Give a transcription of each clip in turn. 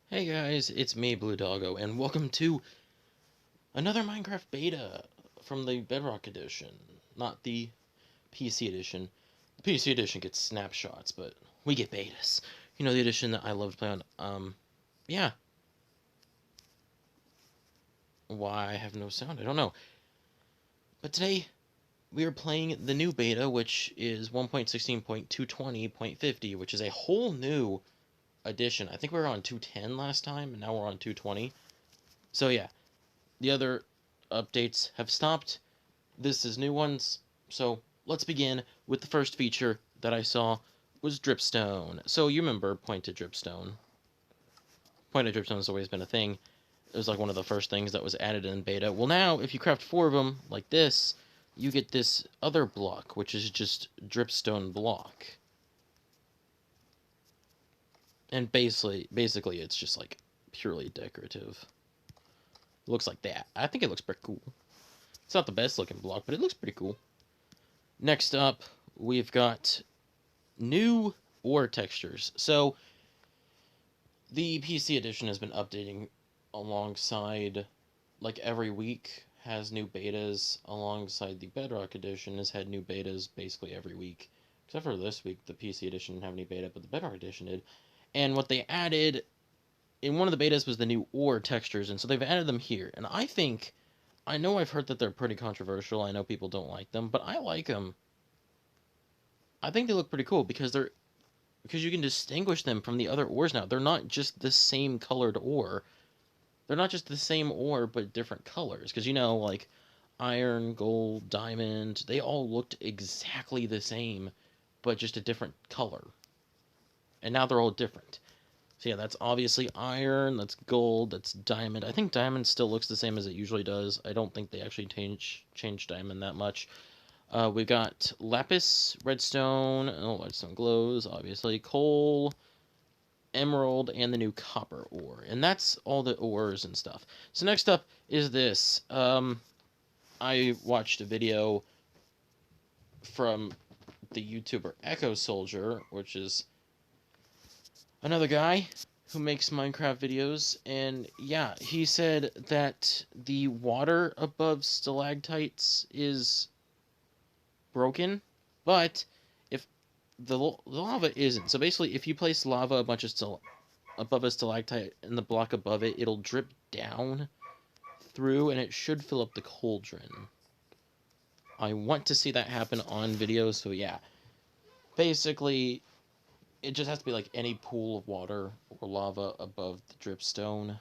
Hey guys, it's me, Blue Doggo, and welcome to another Minecraft beta from the Bedrock edition. Not the PC edition. The PC edition gets snapshots, but we get betas. You know, the edition that I love to play on. Yeah. Why I have no sound, I don't know. But today, we are playing the new beta, which is 1.16.220.50, which is a whole new edition. I think we were on 210 last time, and now we're on 220. So yeah, the other updates have stopped. This is new ones. So let's begin with the first feature that I saw was dripstone. So you remember pointed dripstone. Pointed dripstone has always been a thing. It was like one of the first things that was added in beta. Well, now if you craft 4 of them like this, you get this other block, which is just dripstone block. And basically it's just like purely decorative. It looks like that. I think it looks pretty cool. It's not the best looking block, but it looks pretty cool. Next up, we've got new ore textures. So the PC edition has been updating alongside, like every week has new betas alongside the Bedrock edition has had new betas basically every week. Except for this week, the PC edition didn't have any beta, but the Bedrock edition did. And what they added in one of the betas was the new ore textures, and so they've added them here. And I know I've heard that they're pretty controversial. I know people don't like them, but I like them. I think they look pretty cool because you can distinguish them from the other ores now. They're not just the same colored ore. They're not just the same ore, but different colors. Because, like iron, gold, diamond, they all looked exactly the same, but just a different color. And now they're all different. So, yeah, that's obviously iron, that's gold, that's diamond. I think diamond still looks the same as it usually does. I don't think they actually change diamond that much. We've got lapis, redstone, redstone glows, obviously, coal, emerald, and the new copper ore. And that's all the ores and stuff. So next up is this. I watched a video from the YouTuber Echo Soldier, which is another guy who makes Minecraft videos, and yeah, he said that the water above stalactites is broken, but if the lava isn't. So basically, if you place lava above a stalactite and the block above it, it'll drip down through, and it should fill up the cauldron. I want to see that happen on video, so yeah. Basically, it just has to be like any pool of water or lava above the dripstone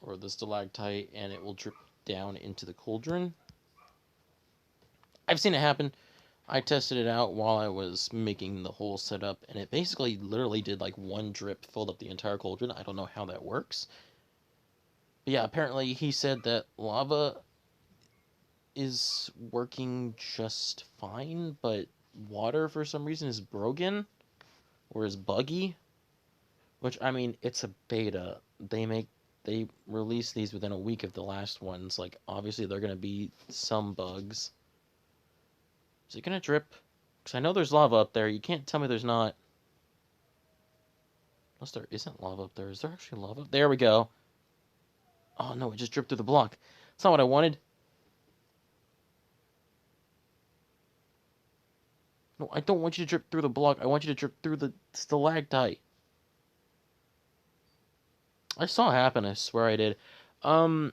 or the stalactite, and it will drip down into the cauldron. I've seen it happen. I tested it out while I was making the whole setup, and it basically literally did like one drip, filled up the entire cauldron. I don't know how that works. But yeah, apparently he said that lava is working just fine, but water for some reason is broken or is buggy. Which, I mean, it's a beta. They release these within a week of the last ones. Like, obviously there are gonna be some bugs. Is it gonna drip? Because I know there's lava up there. You can't tell me there's not. Unless there isn't lava up there. Is there actually lava? There we go. Oh no, it just dripped through the block. That's not what I wanted. No, I don't want you to drip through the block. I want you to drip through the stalactite. I saw it happen, I swear I did. Um,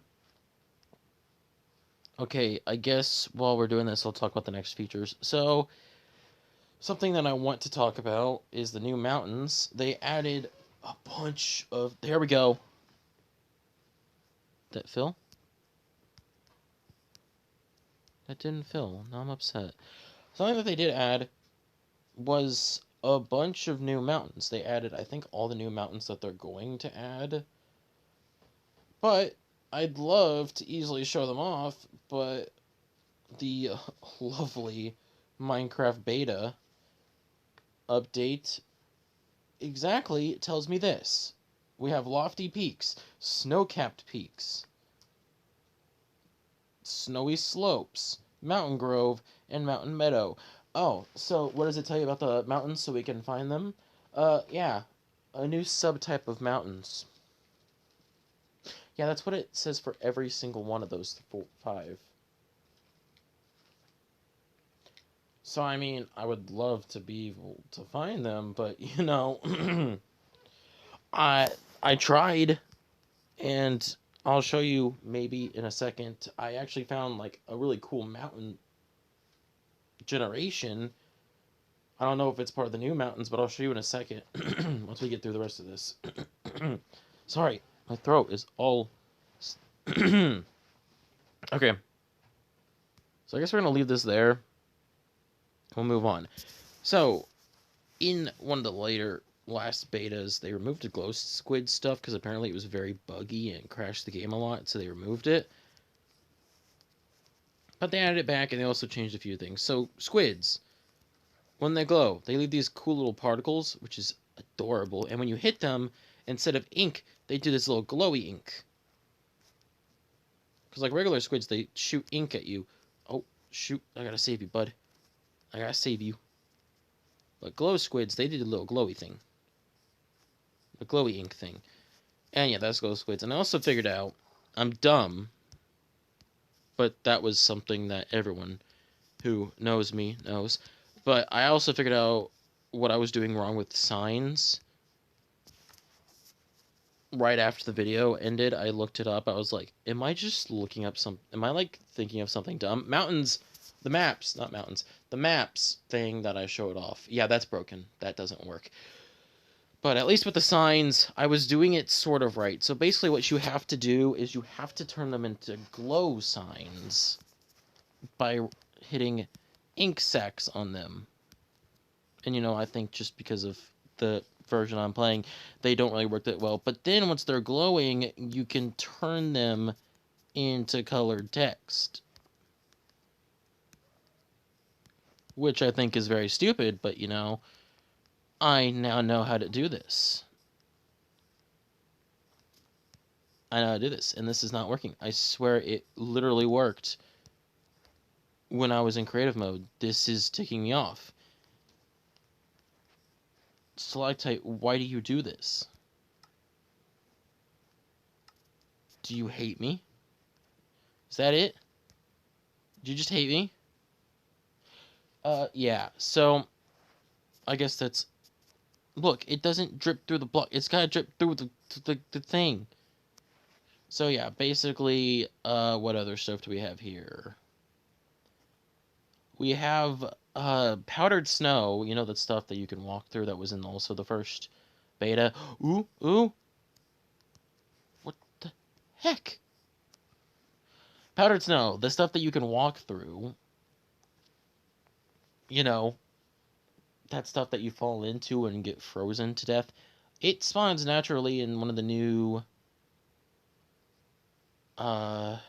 okay, I guess while we're doing this, I'll talk about the next features. So, something that I want to talk about is the new mountains. They added a bunch of... There we go. That fill? That didn't fill. Now I'm upset. Something that they did add was a bunch of new mountains. They added, I think, all the new mountains that they're going to add. But I'd love to easily show them off, but the lovely Minecraft beta update exactly tells me this. We have lofty peaks, snow-capped peaks, snowy slopes, mountain grove, and mountain meadow. Oh, so what does it tell you about the mountains so we can find them? Yeah, a new subtype of mountains. Yeah, that's what it says for every single one of those 5. So, I mean, I would love to be able to find them, but, I I tried, and I'll show you maybe in a second. I actually found, like, a really cool mountain generation. I don't know if it's part of the new mountains, but I'll show you in a second once we get through the rest of this. Sorry, my throat is all... Okay, so I guess we're going to leave this there. We'll move on. So, in one of the last betas, they removed the glow squid stuff because apparently it was very buggy and crashed the game a lot, so they removed it. But they added it back, and they also changed a few things. So, squids, when they glow, they leave these cool little particles, which is adorable. And when you hit them, instead of ink, they do this little glowy ink. Because like regular squids, they shoot ink at you. Oh, shoot, I gotta save you, bud. I gotta save you. But glow squids, they did a little glowy thing. The glowy ink thing. And yeah, that's glow squids. And I also figured out, I'm dumb, but that was something that everyone who knows me knows. But I also figured out what I was doing wrong with signs. Right after the video ended, I looked it up. I was like, am I just looking up am I like thinking of something dumb? Mountains, the maps, not mountains, the maps thing that I showed off. Yeah, that's broken. That doesn't work. But at least with the signs, I was doing it sort of right. So basically what you have to do is you have to turn them into glow signs by hitting ink sacs on them. And I think just because of the version I'm playing, they don't really work that well. But then once they're glowing, you can turn them into colored text. Which I think is very stupid, but I now know how to do this. I know how to do this, and this is not working. I swear it literally worked when I was in creative mode. This is ticking me off. Stalactite, why do you do this? Do you hate me? Is that it? Did you just hate me? Yeah, so I guess that's... Look, it doesn't drip through the block. It's gotta drip through the thing. So yeah, basically, what other stuff do we have here? We have, powdered snow. You know, that stuff that you can walk through that was in also the first beta. Ooh, ooh. What the heck? Powdered snow, the stuff that you can walk through. That stuff that you fall into and get frozen to death. It spawns naturally in one of the new... one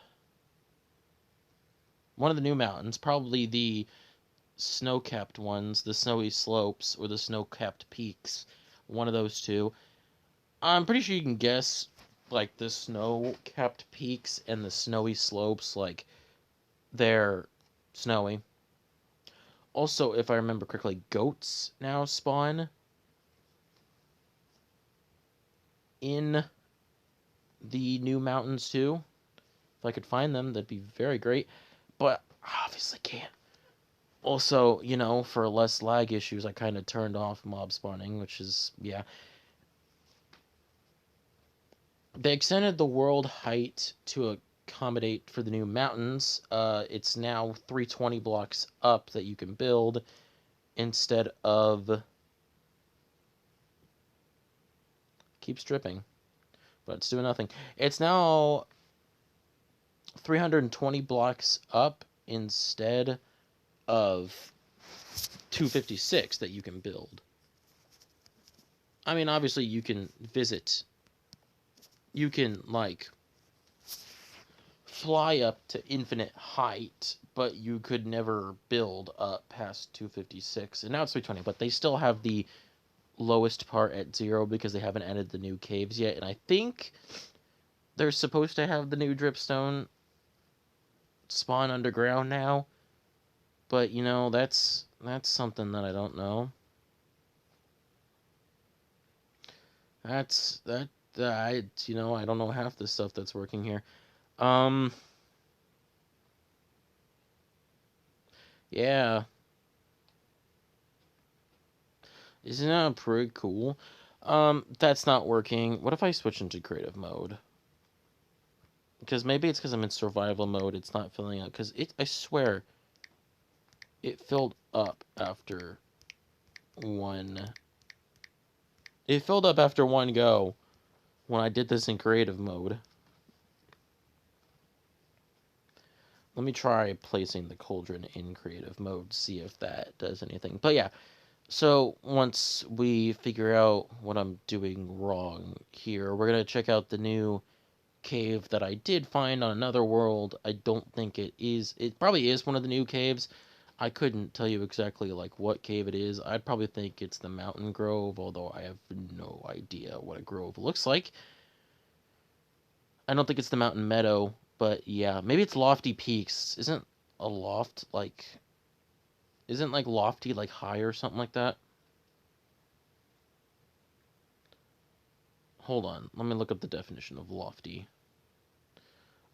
of the new mountains, probably the snow-capped ones, the snowy slopes, or the snow-capped peaks. One of those two. I'm pretty sure you can guess, like, the snow-capped peaks and the snowy slopes, like, they're snowy. Also, if I remember correctly, goats now spawn in the new mountains, too. If I could find them, that'd be very great. But I obviously can't. Also, for less lag issues, I kind of turned off mob spawning, which is, yeah. They extended the world height to accommodate for the new mountains. It's now 320 blocks up that you can build instead of... Keeps dripping, but it's doing nothing. It's now 320 blocks up instead of 256 that you can build. I mean, obviously you can visit. You can, like, fly up to infinite height, but you could never build up past 256. And now it's 320, but they still have the lowest part at 0 because they haven't added the new caves yet. And I think they're supposed to have the new dripstone spawn underground now. But, that's something that I don't know. You know, I don't know half the stuff that's working here. Yeah. Isn't that pretty cool? That's not working. What if I switch into creative mode? Because maybe it's because I'm in survival mode. It's not filling up. Because I swear, it filled up after one. It filled up after one go when I did this in creative mode. Let me try placing the cauldron in creative mode, see if that does anything. But yeah, so once we figure out what I'm doing wrong here, we're going to check out the new cave that I did find on another world. I don't think it is. It probably is one of the new caves. I couldn't tell you exactly like what cave it is. I'd probably think it's the mountain grove, although I have no idea what a grove looks like. I don't think it's the mountain meadow, but yeah, maybe it's lofty peaks. Isn't like lofty like high or something like that? Hold on, let me look up the definition of lofty.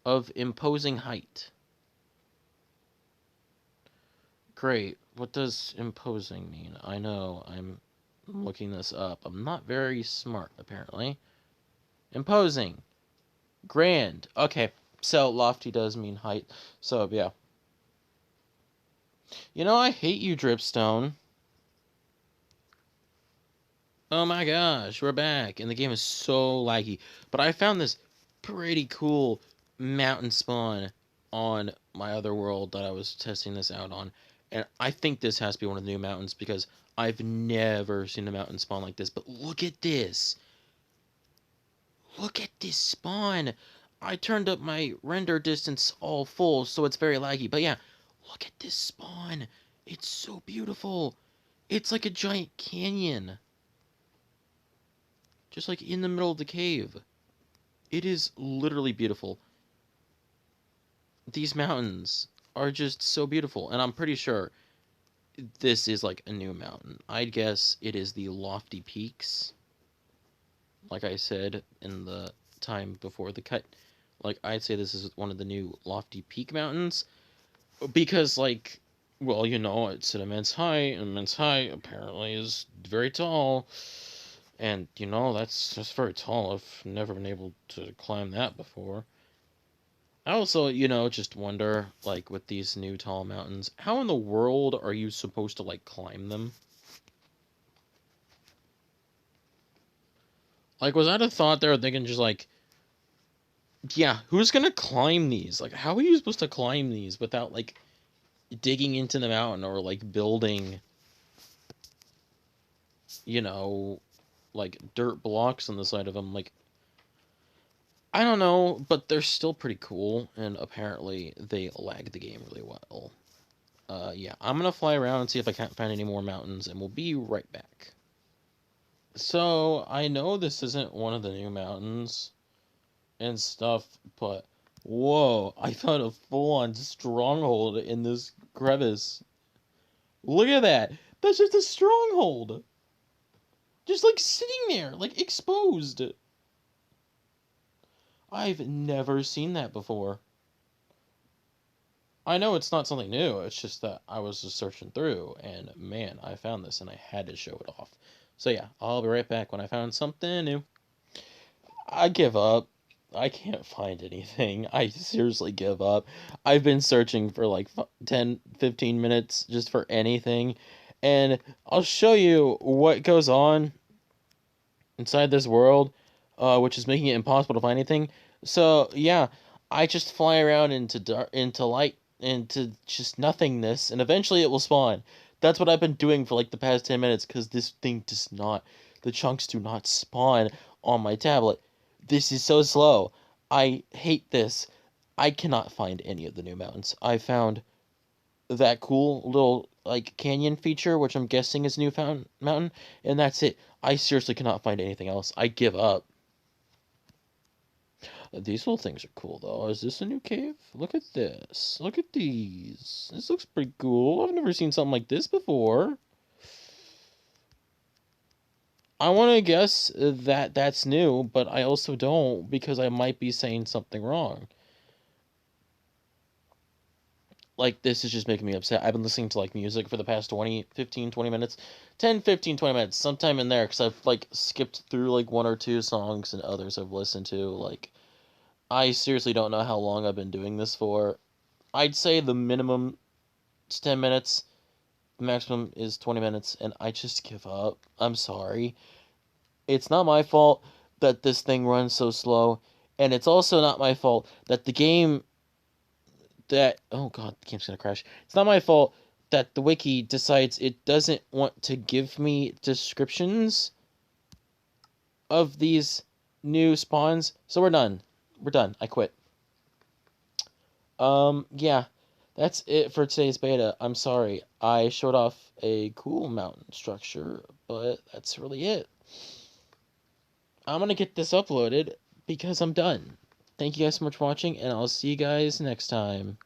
Of imposing height. Great. What does imposing mean? I know, I'm looking this up. I'm not very smart, apparently. Imposing. Grand. Okay, so lofty does mean height. So, yeah. You know, I hate you, Dripstone. Oh my gosh, we're back. And the game is so laggy. But I found this pretty cool mountain spawn on my other world that I was testing this out on. And I think this has to be one of the new mountains because I've never seen a mountain spawn like this. But look at this. Look at this spawn. I turned up my render distance all full, so it's very laggy. But yeah, look at this spawn. It's so beautiful. It's like a giant canyon. Just like in the middle of the cave. It is literally beautiful. These mountains are just so beautiful. And I'm pretty sure this is like a new mountain. I'd guess it is the Lofty Peaks. Like I said in the time before the cut. Like, I'd say this is one of the new Lofty Peak mountains. Because, like, well, you know, it's an immense height. Immense height apparently is very tall. And, you know, that's very tall. I've never been able to climb that before. I also, you know, just wonder, like, with these new tall mountains, how in the world are you supposed to, like, climb them? Like, was that a thought they were thinking just, like, yeah, who's gonna climb these? Like, how are you supposed to climb these without, like, digging into the mountain or, like, building, you know, like, dirt blocks on the side of them? Like, I don't know, but they're still pretty cool, and apparently they lag the game really well. Yeah, I'm gonna fly around and see if I can't find any more mountains, and we'll be right back. So, I know this isn't one of the new mountains and stuff, but whoa, I found a full-on stronghold in this crevice. Look at that! That's just a stronghold! Just like sitting there, like exposed. I've never seen that before. I know it's not something new, it's just that I was just searching through, and man, I found this and I had to show it off. So yeah, I'll be right back when I found something new. I give up. I can't find anything. I seriously give up. I've been searching for like 10, 15 minutes just for anything, and I'll show you what goes on inside this world, which is making it impossible to find anything. So yeah, I just fly around into into light, into just nothingness, and eventually it will spawn. That's what I've been doing for like the past 10 minutes because this thing does not, the chunks do not spawn on my tablet. This is so slow. I hate this. I cannot find any of the new mountains. I found that cool little like canyon feature, which I'm guessing is New Found Mountain, and that's it. I seriously cannot find anything else. I give up. These little things are cool though. Is this a new cave? Look at this. Look at these. This looks pretty cool. I've never seen something like this before. I want to guess that that's new, but I also don't because I might be saying something wrong. Like, this is just making me upset. I've been listening to like music for the past 20, 15, 20 minutes, 10, 15, 20 minutes, sometime in there, because I've like skipped through like one or two songs and others I've listened to. Like, I seriously don't know how long I've been doing this for. I'd say the minimum is 10 minutes, the maximum is 20 minutes, and I just give up. I'm sorry. It's not my fault that this thing runs so slow, and it's also not my fault that the game that oh god, the game's gonna crash. It's not my fault that the wiki decides it doesn't want to give me descriptions of these new spawns. So we're done. We're done. I quit. Yeah. That's it for today's beta. I'm sorry. I showed off a cool mountain structure, but that's really it. I'm gonna get this uploaded because I'm done. Thank you guys so much for watching, and I'll see you guys next time.